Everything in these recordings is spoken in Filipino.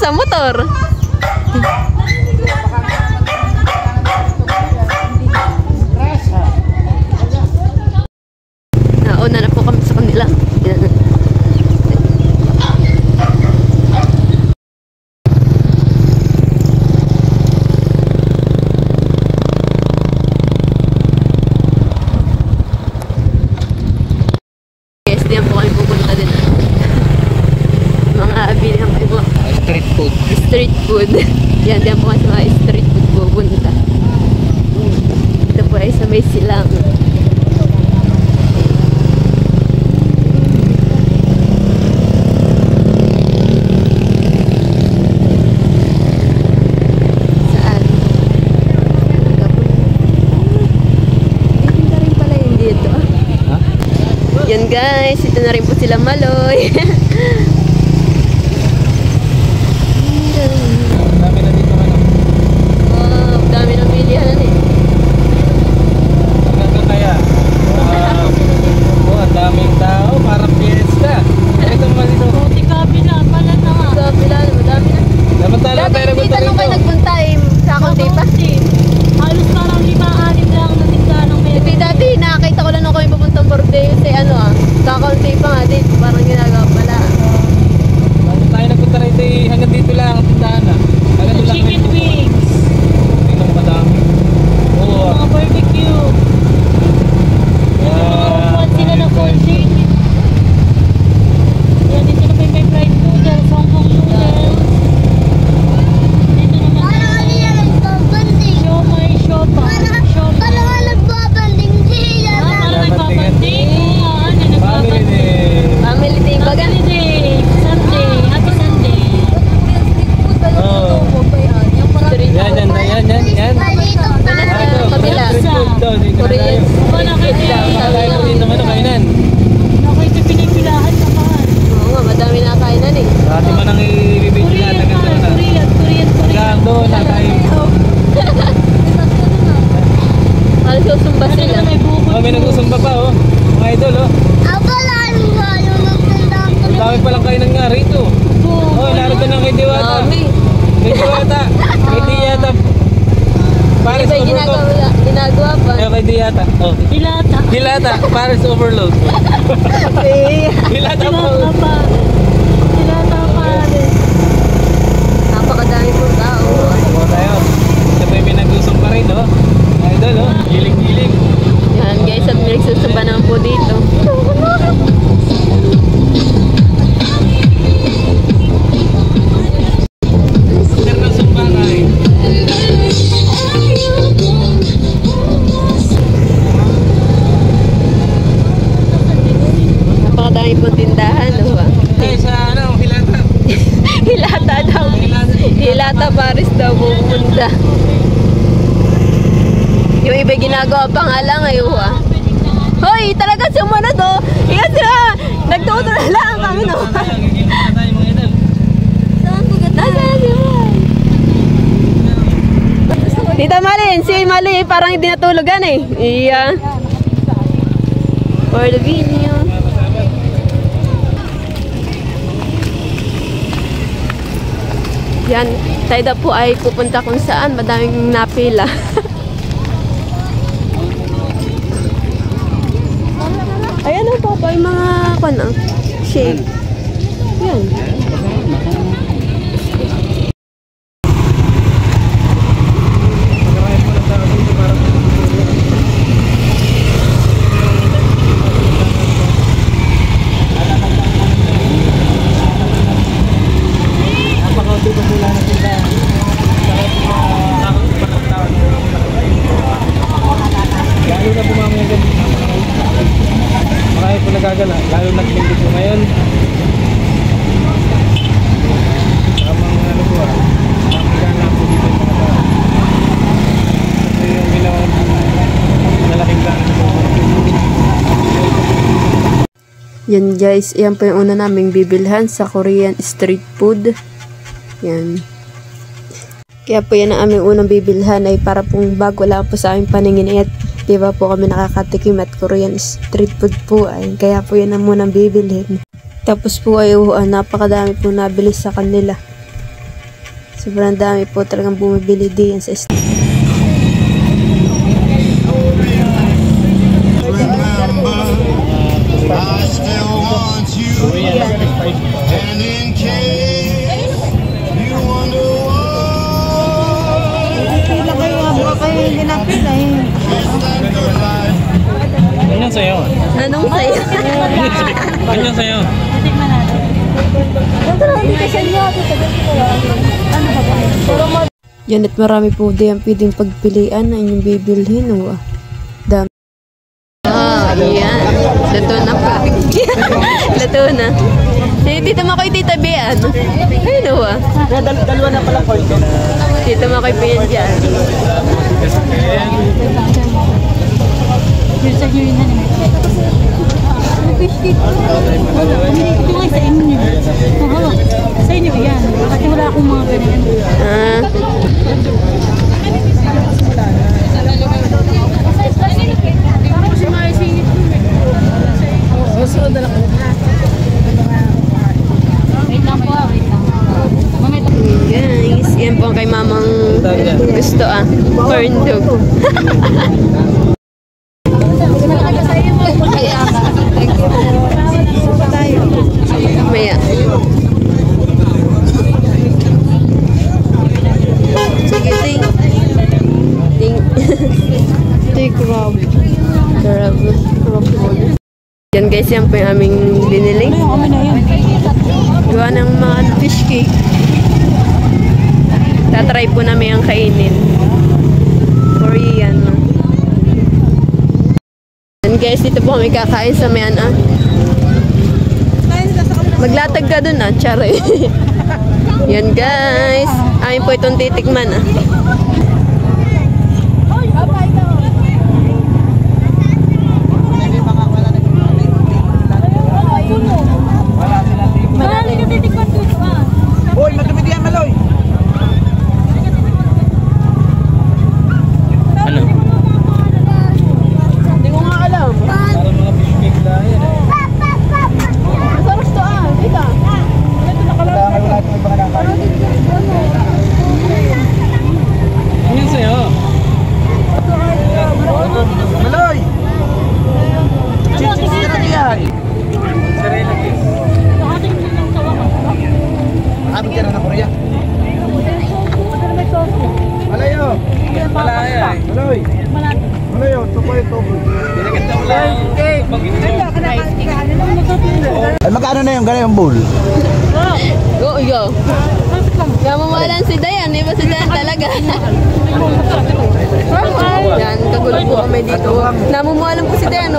sa motor. Nauna na po kami sa kanila. Yes, diyan po kami pupunta din. Mga bilihan po. Street food. Street food. Yan, diyan po kami sa mga street food pupunta. Ito po ay sa may silang. Yan guys, ito na rin po sila Maloy. Dami na dito ano. Oh, dami ng bilihan eh. Hanggang kaya. Ang daming tao, parang fiesta. Ito naman dito. Buti kabila pala na nga. Sa pila, madami na. Dapat tayo Dati tayo dito nung kayo nagpunta eh, sa Kaunti pa. Halos parang 5-6 lang na tingga ng meron. Kasi dati nakakita ko lang nung kami papuntang Bordeaux eh ano kakaunti pa nga dito, parang ginagawa pala. Tayo nagpunta rito eh, hanggang dito lang ang tindahan na. Hanggang doon lang Chicken kami. wings. Tingnan mo kadami. Oo. Mga barbecue. Yan, sila na konsi. Yan, dito na may fried noodles, Hong Kong noodles. Dito naman siomay, siopa. Parang nagbabanding siya. Parang nagbabanding. Family day. Family day baga. Family day. Sunday. Happy Sunday. Oo. Yan. Kabila. Street food daw, dito na tayo. Aba na kayo Tayo po dito naman kainan. Ako ito pinipilahan ka pa. Oo nga, madami na kainan eh. Dati man ang ibibigay Korean hanggang doon na. Korean. Hanggang doon na tayo. Parang susumba sila. May buko. Oh, may nag-usumba pa oh. Mga idol oh. Ako lang yung nagtanda ko. Ang dami palang kainan nga rito. Oh, narito na kay Diwata. Dami. Kay Diwata. Kay Diwata. Paris Iba yung overload. ginagawa pa. Ayaw kay Diwata. Oh. Dilata. Dilata. Paris overload. Eh, Dilata po. Dilata pa. Dilata pa rin. napakadami pong tao. Ako tayo. Ito pa yung may nag-usumba rin oh. Mga idol oh. Giling-giling. Yan guys, at may nagsusumba naman po dito. Sir ng sumba kain. Napakadami pong tindahan. Tayo sa ano, Hilata. Hilata daw. Hilata Paris daw pupunta. Yung iba ginagawa pa nga lang ngayon Hoy, talaga sumunod oh. Iyan sila. Nagtutula lang kami no. Gigilin tayo mga idol. Nasaan si Mal? Tita Malin, si Mali parang hindi natulugan eh. Iya. For the video. Yan, tayo daw po ay pupunta kung saan madaming napila. Ayan ang papa, yung mga shade. Yan. Lalo na bumama yung gabi. Marami po nagagala. Lalo na linggo po ngayon. Tamang ano po ah. Tamang gana po dito yung mga tao. Kasi yung ginawang malaking gana po. Yan guys, yan po yung una naming bibilhan sa Korean street food. Yan. Kaya po yan ang aming unang bibilhan ay para pong bago lang po sa aming paningin at di ba po kami nakakatikim at Korean street food po ay kaya po yan ang munang bibilhin. Tapos po ay napakadami po nabili sa kanila. Sobrang dami po talagang bumibili din sa I still want you, and in case you wonder why, Pila kayo, mga kayo hindi napila eh. Ganyan sa'yo. Anong sayo? Ganyan sa'yo. Titikman natin. Yan at marami po din pwedeng pagpilian na inyong bibilhin. O, dami. Ayan. Luto na po. Luto na. Tita Makoy, Tita Bian. Ayun o. Dalawa na pala ko ito. Tita Makoy po yan dyan. Sa inyo yun na naman. Fish cake. Ito nga sa inyo. Oo. Sa inyo yan. Kasi wala akong mga ganyan. Susunod na lang ko. Wait lang po. Wait lang. Mamaya ito. Guys, yan po ang kay mamang gusto corn dog. Maya. Sige, take crab. Yan guys, yan po yung aming binili. Gawa ng mga fish cake. Tatry po namin ang kainin. Korean. Yan guys, dito po kami kakain sa mayan Maglatag ka dun tsare. Yan guys. Amin po itong titikman Hoy, magdamit yan, Maloy! Ano? Hindi ko nga alam. Para mga fish cake na yan eh. Masarap to Ika. Wala natin may mga nakain. Ganyan sa'yo. Maloy! Chichis na yan! Sarili lang yun. Nakabig ka na ng Korea. Malayo! Malaya eh. Maloy! Malayo, tukoy ito. Pinaganda mo lang. Ay, magkano na yung ganyan bowl? Go, yo. Namamalan si Dayan. Di ba si Dayan talaga? Yan, kagulo po kami dito. Namamalan po si Dayan.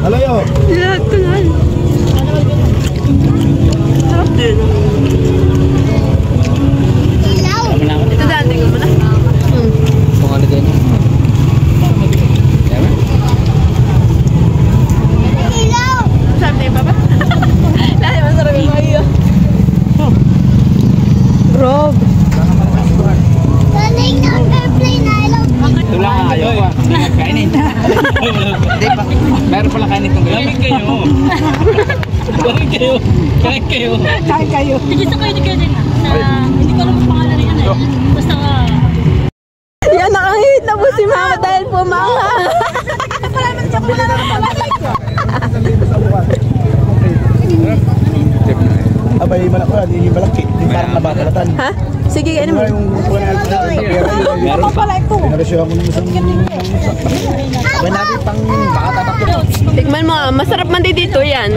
Malayo! Lahat ko lang. Sarap din. Ito daan, tingnan mo na. Kung ano din. Sarap na yung baba. Lahat masarap yung kayo. Rob. Galing ng airplane, I love you. Ito lang ayaw ko. Hindi kainin. Hindi pa. Meron pala kainin itong gano'n. Kain kayo. Kain kayo. Kain kayo. Kain kayo. Tigisa ko yung ganyan hindi ko alam ang pangalan rin yan Basta Yan, nakangihit na po si Mama dahil pumanghang. Abay, malaki ko hindi malaki. Hindi parang nabatalatan. Ha? Sige, ano mo? Yung Meron pa. Pinarasyo ako ng isang abay natin pang baka tatakot. Tikman mo, masarap man din dito yan.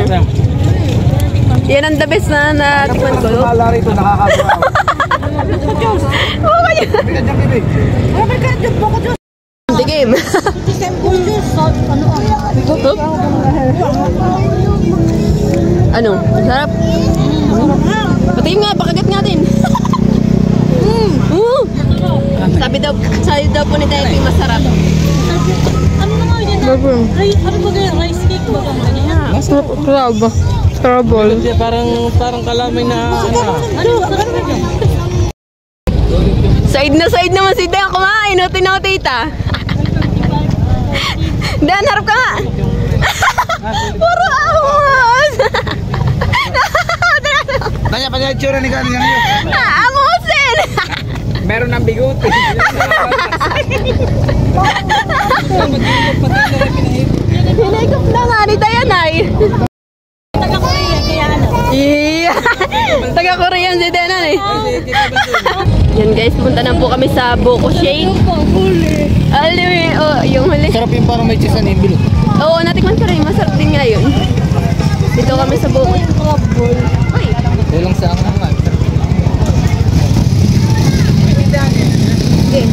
Yan ang the best na natikman ko. Mahala rito, nakakagawa. Oo kayo. Bigyan bibig. Tigim. Ano? Sarap. Patingin nga, pakagat nga din. Sabi daw po ni Daddy masarap. ano na nga yun ano ba ganyan? Rice cake ba ganyan? Crab. Trouble. Parang kalamay na Side naman si Dan kumain. O, tinaw tita. Dan, harap ka nga. Puro ahos. kanya itsura ni Kanya yun. Amusin! Meron ng bigote. Hinigop na nga ni Dayanay. Taga-Korea, kaya ano. Yeah. Taga-Korean si Dayanay. Yan guys, punta na po kami sa Buko Shake. Oh, yung huli. Sarap yung parang may cheese na bilog. Oo, natikman ko rin. Masarap din nga yun. Dito kami sa Buko. Uy. Kulang sa ang nga. Okay.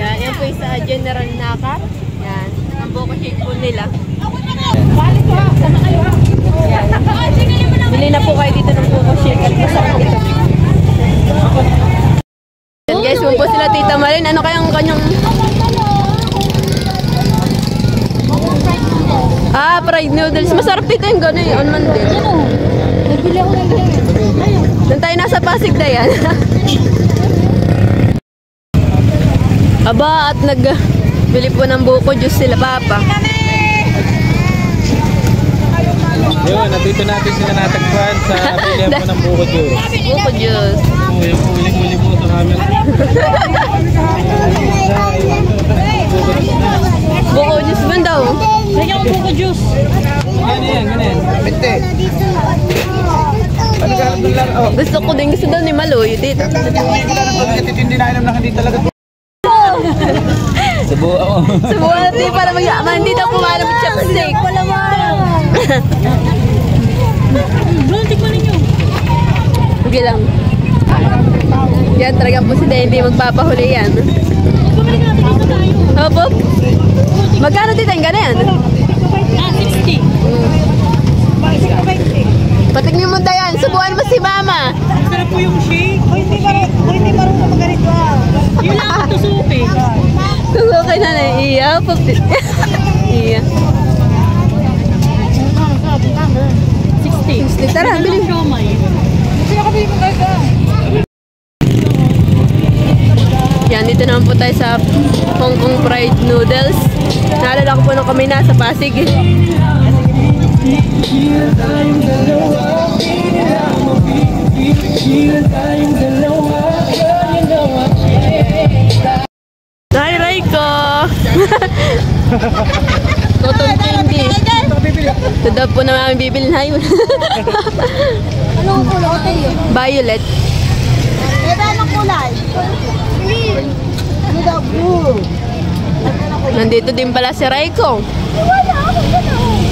Yan po yung sa General Nakar. Yan. Ang Buko Shake po nila. Yan. Bili na po kayo dito ng Buko Shake at masarap ito. Yan guys, kung po sila Tita Marin, ano kayang kanyang... fried noodles. Masarap dito yung gano'n on Monday. Nagbili ako ng ganyan. Doon tayo nasa Pasig na yan. Aba, at nagbili po ng buko juice sila Papa. Yun, nandito natin sila natagpuan sa bilihan po ng buko juice. Buko juice. Yung huli-huli po sa amin. Buko juice ba daw? Lagyan ko buko juice. Ganyan, ganyan. Bitte. Ano ka lang? Oh. Gusto daw ni Maloy dito. Hindi na alam na hindi talaga. Subuha ako. Subuhan natin para magyaman. Hindi daw kumalam ng chopstick. Wala mo. Doon, tikman ninyo. Sige lang. Yan talaga po si Day, hindi magpapahuli yan. Bumalik natin dito tayo. Opo. Magkano dito yung gano'n? 60. Patignin mo Dayan, subuhan mo si Mama. Sarap po yung shake. Hindi marunong maganito ah. Yun lang ang tusupi. Susukay na na iya. Iya. 60. Tara, bilhin. Yan, dito naman po tayo sa Hong Kong fried noodles. Naalala ko po nung kami nasa Pasig. Hi, Raiko! Cotton candy. Ito daw po na namin bibilin. Hi. Anong kulay? Violet. Anong kulay? Green. Ano daw? Blue. Nandito din pala si Raiko. Wala ako gano'n.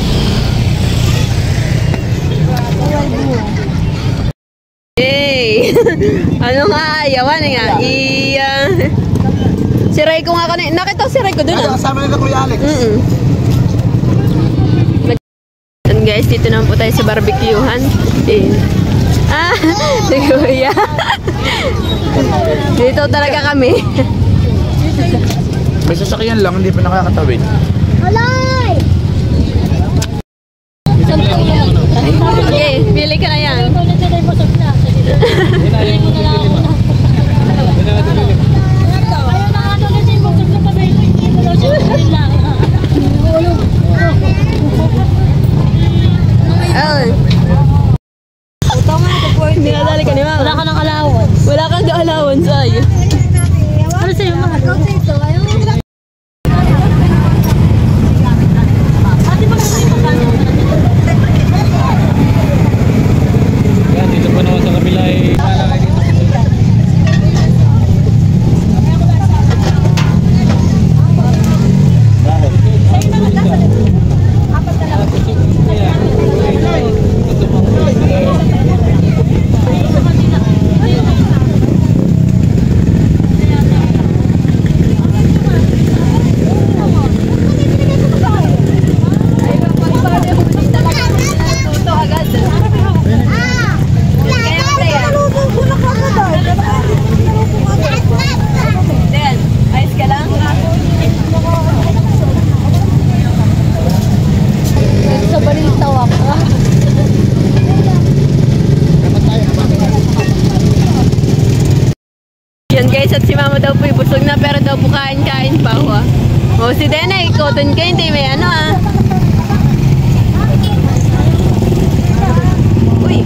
Hey! Ano nga? Yawan nga. Si Raiko nga kanina. Nakita ko si Raiko doon. Kasama nila Kuya Alex. And guys, dito naman po tayo sa barbecuehan. Si Kuya. Dito talaga kami. May sasakyan lang, hindi pa nakakatawid. Alay! Okay, pili ka na yan. Hindi nadali ka ni Mama. Wala ka ng allowance. Wala kang allowance ay. Ano sa'yo mahal? Yan, dito po naman sa kabila ay guys, at si mama daw po busog na pero daw po kain-kain pa ho. O si Dena, ikoton ka, hindi may ano ah. Uy.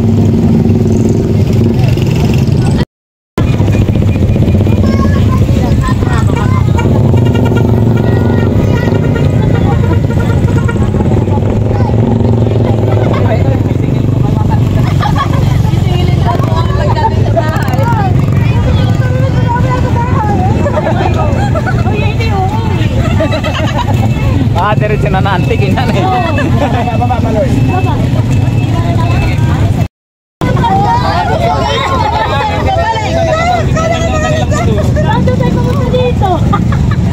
Diretso na naantigin na eh. Baba pa, Lord. Baba.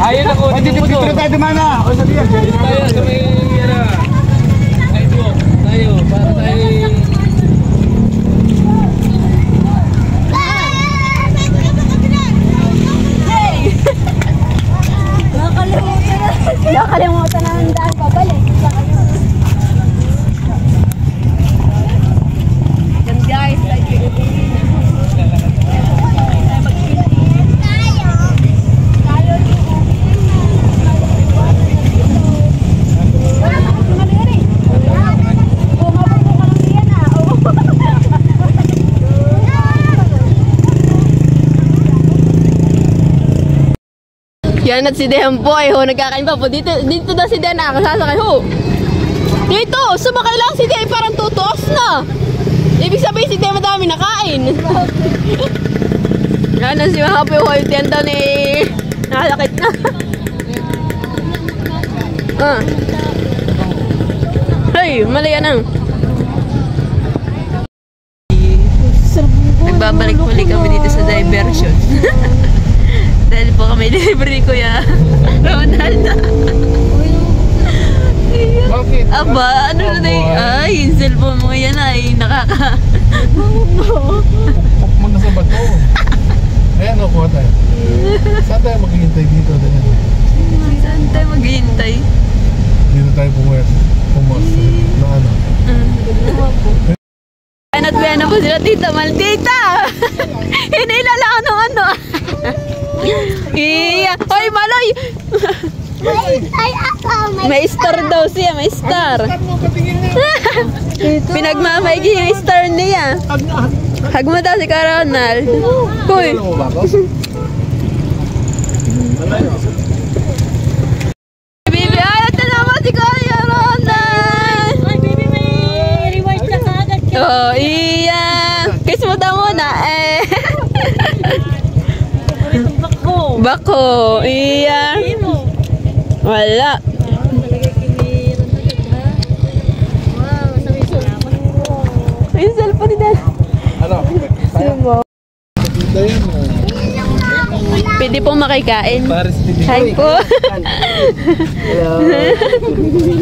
Ayun ako, dito tayo dumana. O sabihan, tayo sa may tayo, para tayo. Nakalimutan na ang daan pabalik. Yan guys, yan at si Dehan po ay ho, nagkakain pa po. Dito daw si Dehan nakakasasakay ho. Dito, sumakay lang si Dehan parang tutuos na. Ibig sabihin si Dehan madami nakain. Yan na si mga po ho, yung Dehan daw ni nakasakit na. Hey, mali yan ang. Nagbabalik muli kami dito sa diversion. Dahil po kami libre ni Kuya Ronald. Bakit? Aba, ano na yung... Ay, yung cellphone mo yan ay nakaka... Pukmo na sa bato. Ayan o, kuha tayo. Saan tayo maghihintay dito? Saan tayo maghihintay? Dito tayo pumas na ano. At na po sila, Tita Maldita! Hinila lang ano. Iya! Hoy, Maloy! Ay, ako. May star daw siya, may star. Pinagmamaigi yung star niya. Hag mo daw si Kuya Ronald. Hoy! Ano mo ba ako? Bibi, ayot na naman si Kuya Ronald! Ay, baby, may reward ka sa agad. Oh, iya! Kiss mo daw muna, eh. Bako, iya. Wala. Yung cellphone ni Dan. Ano? Sumo. Dito yun. Pwede pong makikain. Paris TV. Hi po.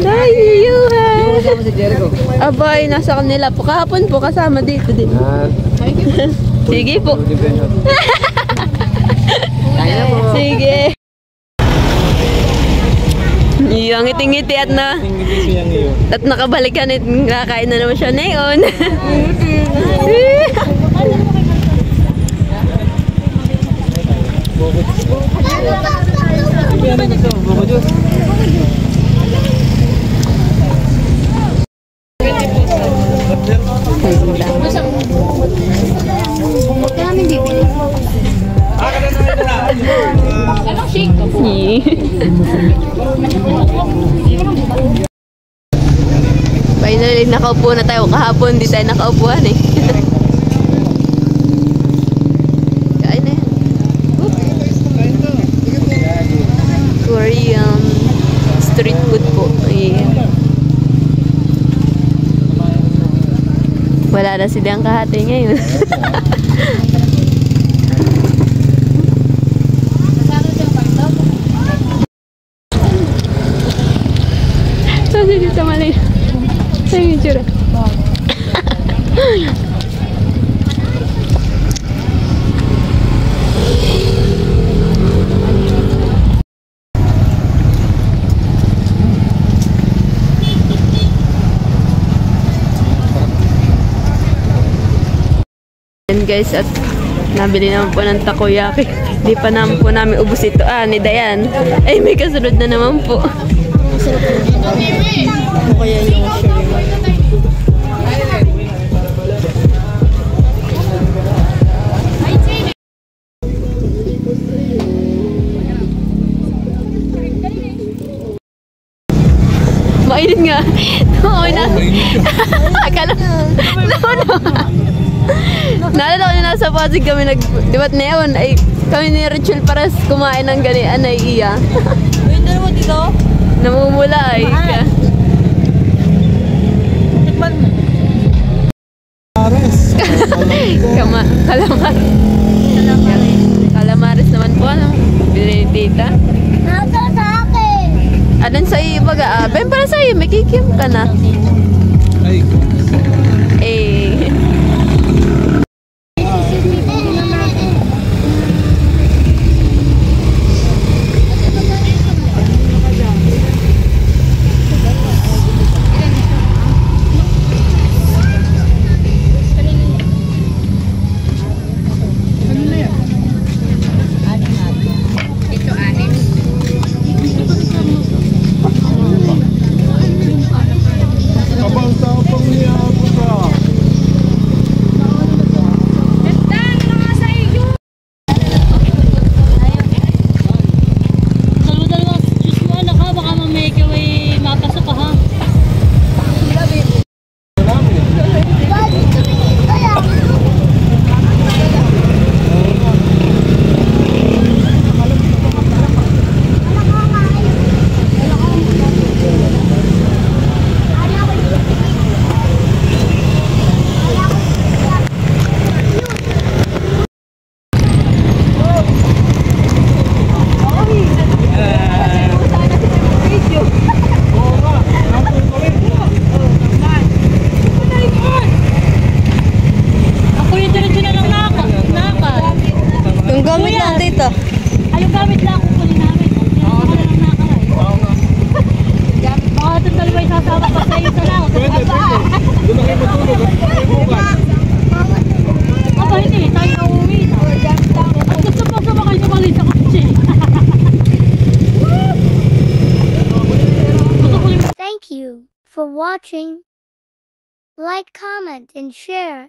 Hi, you. Hi. Abay, nasa kanila po. Kahapon po kasama dito din. Sige po. Sige. Yung ngiti-ngiti at nakabalikan at nakakain na naman siya neon. Finally, nakaupo na tayo. Kahapon, di tayo nakaupuan eh. Kain na yan. Korean street food po. Ayan. Wala na si Dang Kahati ngayon. Saan siya sa mali? Saan yung tsura? And guys, at Nabili naman po ng takoyaki. Di pa naman po namin ubus ito. Ni Dayan. Ay, may kasunod na naman po. Ano kaya yung Mainit nga. Oo, akala. Naalala ko na nasa Pasig kami di ba't neon ay kami ni Rachel paras kumain ng ganian ay iya. Yung dalawa dito? Namumula ay. Tikman mo. Calamar. Calamares naman po. Ano? Bili ni tita. Nasa sa akin. Adan sa iyo baga. Ben para sa iyo. May kikim ka na. Ay, Eh. abang-tapang niya ako ka. Dalawa-dalawa. Diyos mo, anak ha. Baka mamaya ikaw ay mapasok ka ha. Bakit tumingin ka lang? Ako yung diretso na lang nakal. Yung gamit lang tita. Ay, yung gamit lang kukunin namin. Ako na lang nakal. Baka itong dalawa yung sasama pa sa iyo sa lang. Pwede. Doon na kayo matulog. Aba, hindi. Tayo na uuwi na. At gusto mo sumakay sa kotse. Gusto ko yung Thank you for watching. Like, comment, and share.